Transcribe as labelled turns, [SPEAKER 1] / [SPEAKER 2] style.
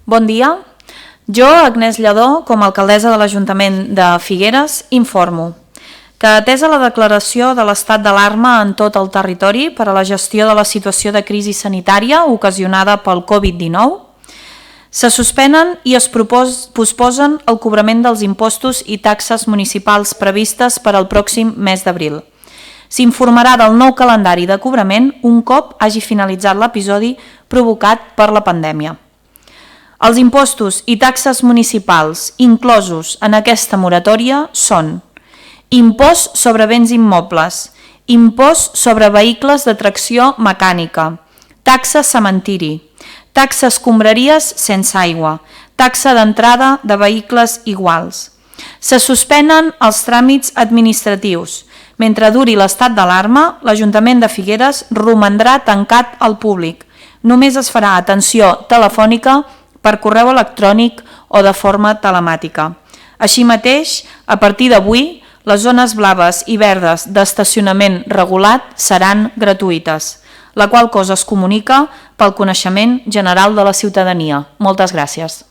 [SPEAKER 1] Bon dia. Jo, Agnès Lledó, com a alcaldessa de l'Ajuntament de Figueres, informo que, atesa la declaració de l'estat d'alarma en tot el territori per a la gestió de la situació de crisi sanitària ocasionada pel Covid-19, se suspenen i es posposen el cobrament dels impostos i taxes municipals previstes per al pròxim mes d'abril. S'informarà del nou calendari de cobrament un cop hagi finalitzat l'episodi provocat per la pandèmia. Els impostos i taxes municipals inclosos en aquesta moratòria són impost sobre béns immobles, impost sobre vehicles de tracció mecànica, taxa cementiri, taxa escombraries sense aigua, taxa d'entrada de vehicles iguals. Se suspenen els tràmits administratius. Mentre duri l'estat d'alarma, l'Ajuntament de Figueres romandrà tancat al públic. Només es farà atenció telefònica per correu electrònic o de forma telemàtica. Així mateix, a partir d'avui, les zones blaves i verdes d'estacionament regulat seran gratuïtes, la qual cosa es comunica pel coneixement general de la ciutadania. Moltes gràcies.